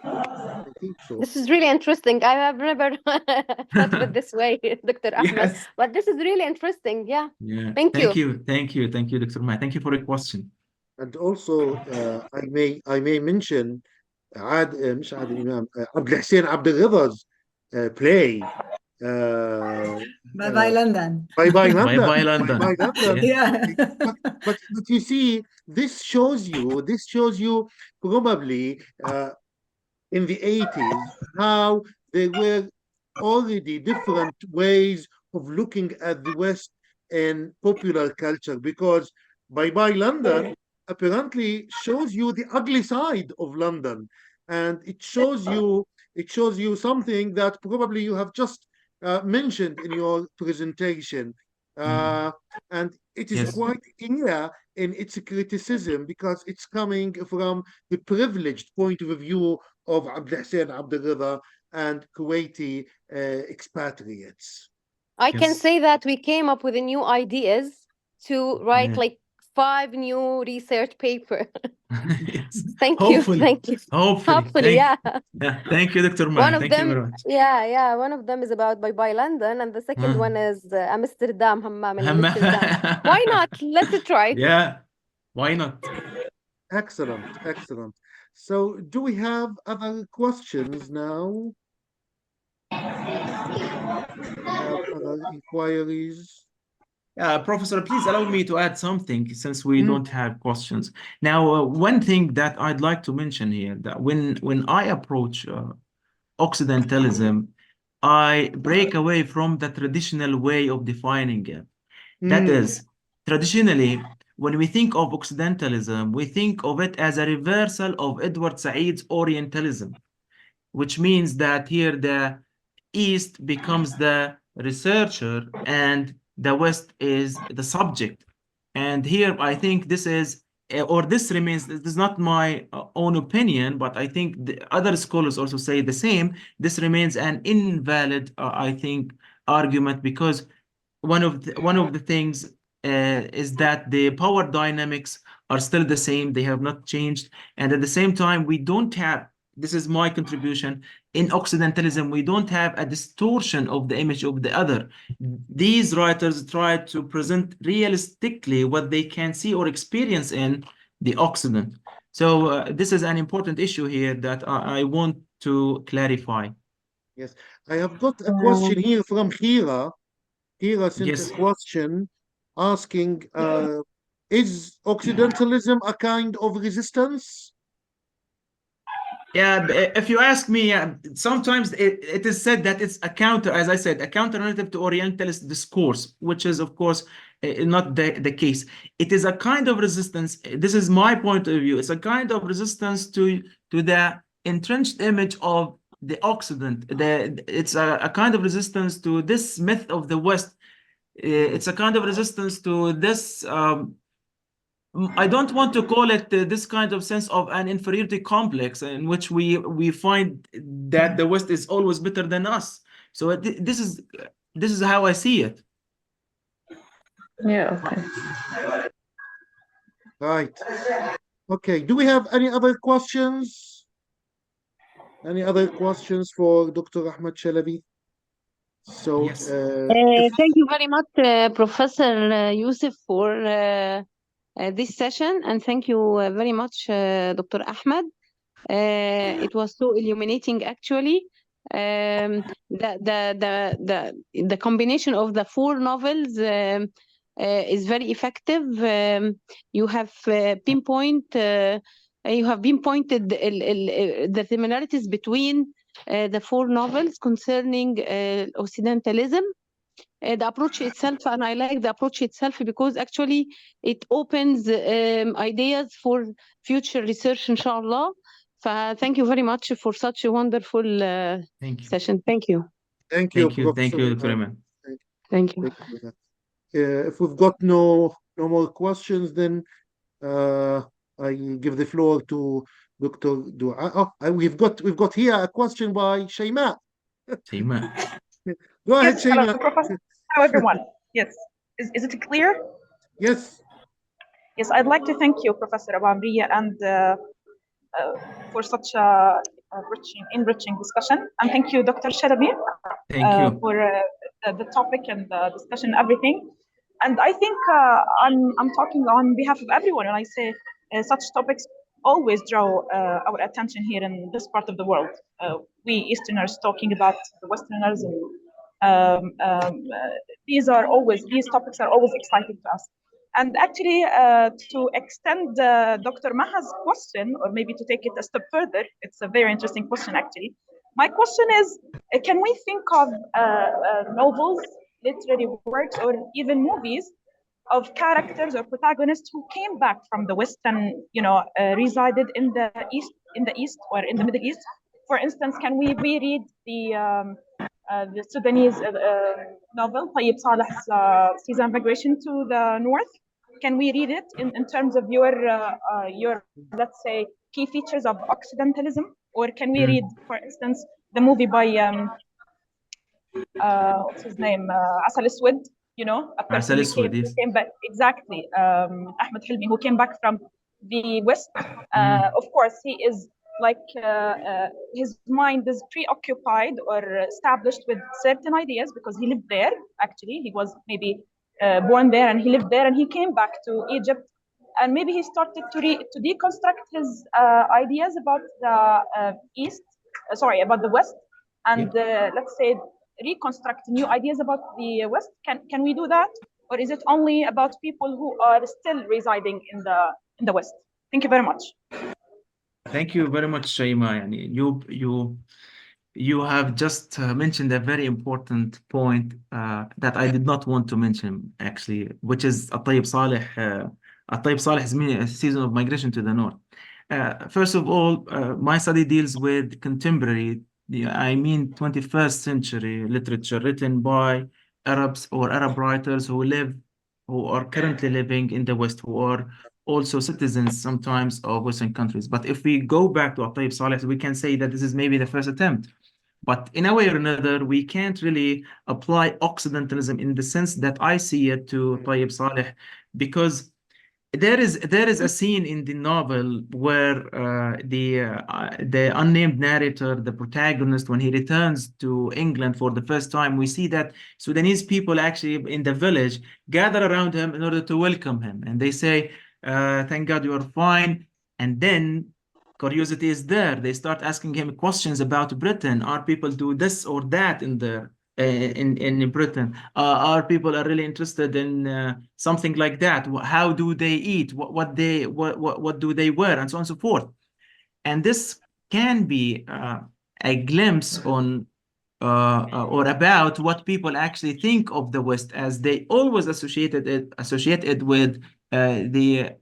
I think so. This is really interesting. I have never thought of it this way, Dr. Ahmed. Yes. But this is really interesting. Yeah. Yeah. Thank you. Thank you, Dr. Umar. Thank you for your question. And also, I may mention مش عادل إمام عبد الحسين عبد الرضا's play Bye bye, London. Bye Bye Bye London. bye London. Bye Bye London. Yeah. Yeah. But you see, this shows you probably in the 80s how there were already different ways of looking at the West in popular culture, because Bye Bye London apparently shows you the ugly side of London, and it shows you something that probably you have just mentioned in your presentation, and it is Yes. quite clear in its criticism because it's coming from the privileged point of view of Abdel Hussein Abdel Rida and Kuwaiti expatriates. I can Yes. say that we came up with new ideas to write Yeah. like 5 new research paper. Yes. Thank Hopefully. you. Thank you. Hopefully. Hopefully, yeah. Yeah. Thank you, Dr. One Man. of Thank you very them, much. yeah, one of them is about Bye Bye London, and the second one is Amsterdam, Hammam in Amsterdam. Why not? Let's try. Yeah. Why not? Excellent. So, do we have other questions now? Have other inquiries? Professor, please allow me to add something since we don't have questions. Now, one thing that I'd like to mention here, that when I approach Occidentalism, I break away from the traditional way of defining it. That is, traditionally, when we think of Occidentalism, we think of it as a reversal of Edward Said's Orientalism, which means that here the East becomes the researcher and the West is the subject. And here I think this is, or this remains, this is not my own opinion, but I think the other scholars also say the same. This remains an invalid, I think, argument, because one of the things is that the power dynamics are still the same. They have not changed. And at the same time, we don't have, this is my contribution, in Occidentalism, we don't have a distortion of the image of the other. These writers try to present realistically what they can see or experience in the Occident. So this is an important issue here that I want to clarify. Yes, I have got a question here from Hira. Hira sent Yes. a question asking, is Occidentalism a kind of resistance? Yeah, if you ask me, sometimes it is said that it's a counter, as I said, a counter narrative to Orientalist discourse, which is, of course, not the case. It is a kind of resistance. This is my point of view. It's a kind of resistance to the entrenched image of the Occident. It's a kind of resistance to this myth of the West. It's a kind of resistance to this. I don't want to call it this kind of sense of an inferiority complex in which we find that the West is always better than us. So this is how I see it. Yeah, okay. Right. Okay, do we have any other questions? Any other questions for Dr. Ahmed Chalabi? So Yes. Thank you very much, Professor Yusuf, for this session, and thank you very much, Dr. Ahmed. It was so illuminating, actually. The combination of the four novels is very effective. You have pinpointed the similarities between the four novels concerning Occidentalism. The approach itself, and I like the approach itself because actually it opens ideas for future research, inshallah. Thank you very much for such a wonderful Thank you. session. Thank you. thank you, Thank you. Thank you, Professor. Dr. Iman. Thank you. Thank you for that. If we've got no more questions, then I give the floor to Dr. Dua. We've got here a question by Shayma. Shayma. Go ahead, Yes, hello, Shayma. Professor. Hello, everyone. Yes. Is it clear? Yes. Yes, I'd like to thank you, Professor Abamriya, and for such a enriching discussion. And thank you, Dr. Shalabi, Thank you. for the topic and the discussion, everything. And I think I'm talking on behalf of everyone when I say such topics always draw our attention here in this part of the world. We Easterners talking about the Westerners, and these topics are always exciting to us. And actually, to extend Dr. Maha's question, or maybe to take it a step further, it's a very interesting question, actually. My question is, can we think of novels, literary works, or even movies of characters or protagonists who came back from the West and resided in the East or in the Middle East? For instance, can we reread the Sudanese novel Tayyip Saleh's Season of Migration to the North? Can we read it in terms of your let's say key features of Occidentalism, or can we read, for instance, the movie by what's his name, Asal Aswad? A person who came back, exactly, Ahmed Hilmi, who came back from the West. Of course, he is like his mind is preoccupied or established with certain ideas because he lived there. Actually, he was maybe born there and he lived there, and he came back to Egypt, and maybe he started to deconstruct his ideas about the about the West, and let's say reconstruct new ideas about the West. Can we do that, or is it only about people who are still residing in the West? Thank you very much. Thank you very much, Shayma. You have just mentioned a very important point that I did not want to mention, actually, which is Tayyip Saleh's Season of Migration to the North. First of all, my study deals with contemporary, 21st century literature written by Arabs or Arab writers who are currently living in the West, who are also citizens sometimes of Western countries. But if we go back to Tayyip Saleh, we can say that this is maybe the first attempt. But in a way or another, we can't really apply Occidentalism in the sense that I see it to Tayyip Saleh, because there is a scene in the novel where the unnamed narrator, the protagonist, when he returns to England for the first time, we see that Sudanese people actually in the village gather around him in order to welcome him, and they say, "Thank God you are fine." And then curiosity is there. They start asking him questions about Britain. Are people do this or that in Britain? Are people are really interested in something like that? How do they eat? What do they wear, and so on and so forth. And this can be a glimpse on or about what people actually think of the West, as they always associate it with the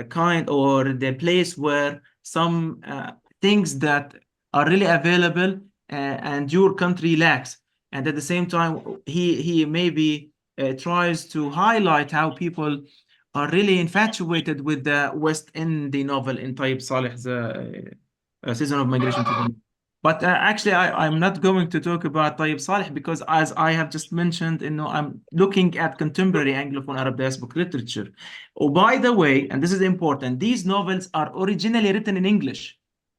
kind or the place where some things that are really available and your country lacks. And at the same time, he maybe tries to highlight how people are really infatuated with the West in the novel in Tayyip Saleh's Season of Migration to the North. But actually, I'm not going to talk about Tayyip Saleh because, as I have just mentioned, I'm looking at contemporary Anglophone Arab diaspora literature. Oh, by the way, and this is important, these novels are originally written in English.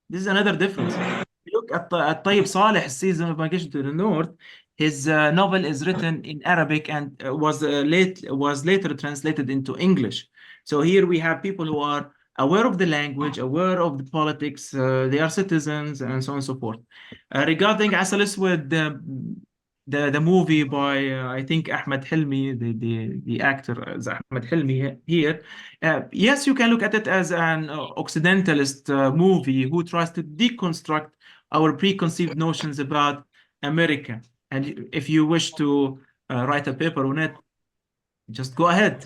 This is another difference. If you look at Tayyip Saleh's Season of Migration to the North, His novel is written in Arabic and was later translated into English. So here we have people who are aware of the language, aware of the politics, they are citizens, and so on and so forth. Regarding Asal Aswad, the movie by I think Ahmed Hilmi, the actor is Ahmed Hilmi here. Yes, you can look at it as an Occidentalist movie who tries to deconstruct our preconceived notions about America. And if you wish to write a paper on it, just go ahead.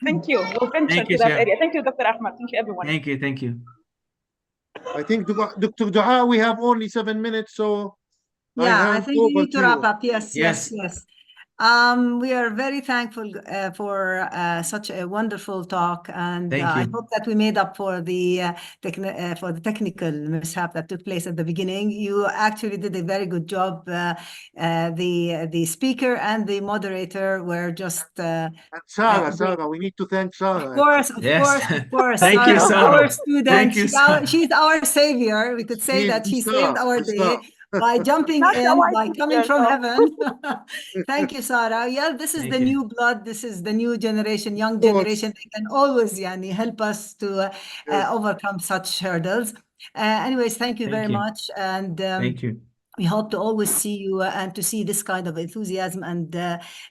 Thank you. We'll venture Thank to you, that Shah. area. Thank you, Dr. Ahmed. Thank you, everyone. Thank you, thank you. I think, Dr. Dua, we have only 7 minutes, so I Yeah, I hand think you over need to to wrap you. up. Yes, yes, Yes. yes. We are very thankful for such a wonderful talk, and Thank I you. hope that we made up for the technical mishap that took place at the beginning. You actually did a very good job. The speaker and the moderator were just And Sarah, great. Sarah, we need to thank Sarah. Of course, of Yes. course, of course. Thank you, Sarah, Sarah. our student, Thank you, Sarah. she's our savior. We could say that she saved our day by jumping Not the in, white by coming teacher, from though. heaven. Thank you, Sarah. Yeah, this is Thank the you. new blood. This is the new generation, young Of course. generation. They can always help us to Yes. overcome such hurdles. Anyways, thank you Thank very you. much. And Thank you. we hope to always see you and to see this kind of enthusiasm and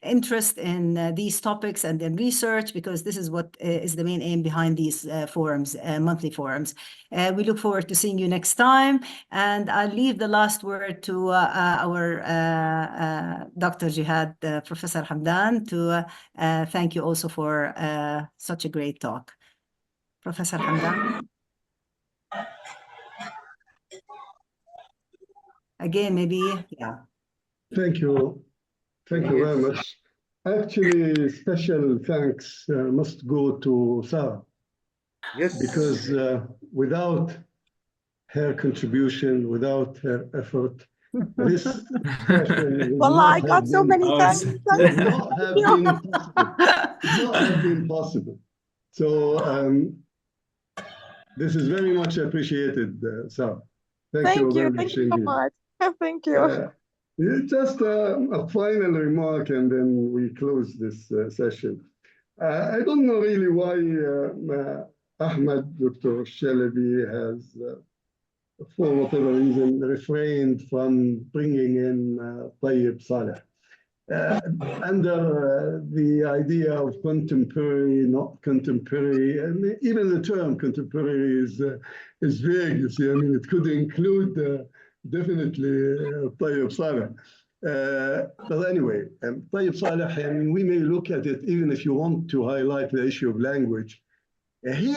interest in these topics and in research, because this is what is the main aim behind these forums, monthly forums. We look forward to seeing you next time. And I'll leave the last word to our Dr. Jihad, Professor Hamdan, to thank you also for such a great talk. Professor Hamdan. Again, maybe, yeah. Thank you. Thank you very much. Actually, special thanks must go to Sarah. Yes. Because without her contribution, without her effort, this session Wallah, I got so many thanks. would not have been possible. Would not have been possible. So this is very much appreciated, Sarah. Thank you very much Thank you so indeed. much. Thank you. Just a final remark, and then we close this session. I don't know really why Ahmed, Dr. Shalabi, has, for whatever reason, refrained from bringing in Tayyib Saleh. Under the idea of contemporary, not contemporary, and even the term contemporary is vague, you see. I mean, it could include definitely Tayyib Saleh. But anyway, Tayyib Saleh, I mean, we may look at it, even if you want to highlight the issue of language. He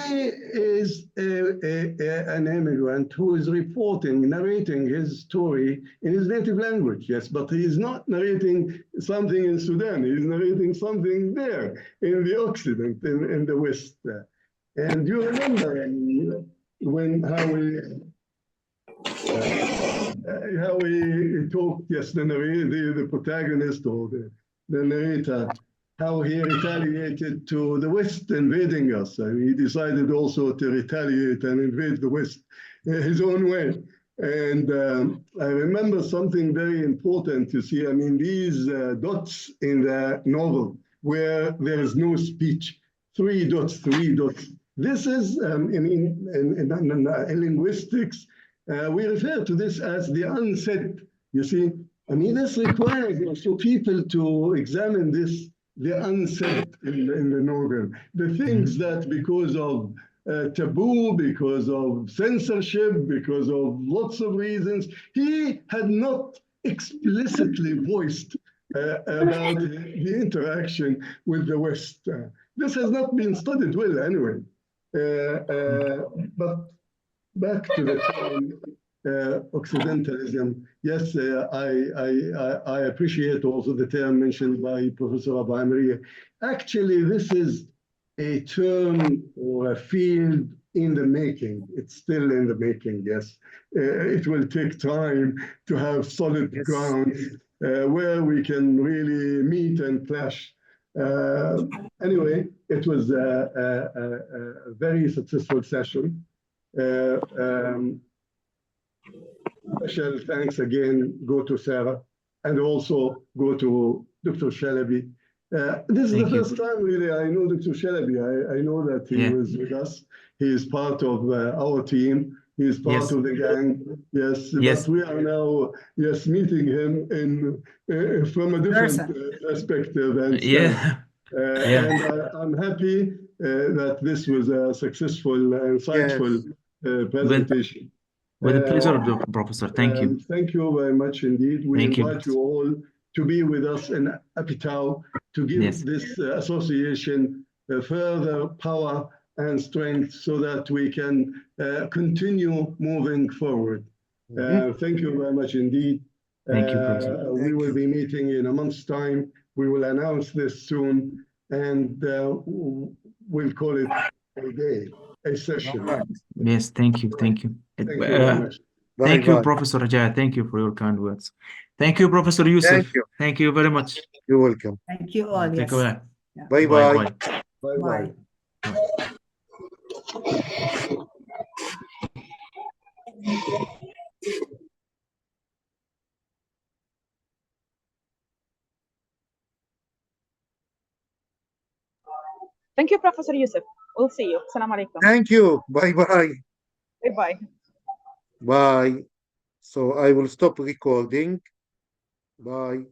is an immigrant who is narrating his story in his native language, yes, but he is not narrating something in Sudan. He is narrating something there in the Occident, in the West. And you remember how we talked yesterday, the protagonist or the narrator, how he retaliated to the West invading us. And he decided also to retaliate and invade the West his own way. And I remember something very important, you see. I mean, these dots in the novel where there is no speech, 3 dots, 3 dots. This is, in linguistics, we refer to this as the unsaid, you see. I mean, this requires also people to examine this, the unsaid in the novel, the things that because of taboo, because of censorship, because of lots of reasons, he had not explicitly voiced about the interaction with the West. This has not been studied well anyway. But back to the term Occidentalism. Yes, I appreciate also the term mentioned by Professor Abu Amri. Actually, this is a term or a field in the making. It's still in the making, yes. It will take time to have solid ground where we can really meet and clash. Anyway, it was a very successful session. Special thanks again go to Sarah and also go to Dr. Shalabi. This is the first time really I know Dr. Shalabi. I know that he was with us. He is part of our team. He is part of the gang. Yes, but we are now meeting him from a different perspective and and I'm happy that this was a successful, insightful presentation. With a pleasure, Professor. Thank you. Thank you very much indeed. We invite you all to be with us in Apitow to give this association further power and strength so that we can continue moving forward. Thank you very much indeed. Thank you, Professor. We will be meeting in a month's time. We will announce this soon, and we'll call it a day, a session. Yes, thank you. Thank you. Thank you very much. Thank you, Professor Rajaa. Thank you for your kind words. Thank you, Professor Yusuf. Thank you. Thank you very much. You're welcome. Thank you all. Take Yes. care. Bye-bye. Bye-bye. Thank you, Professor Yusuf. We'll see you. Assalamu alaikum. Thank you. Bye-bye. Bye-bye. Bye. So I will stop recording. Bye.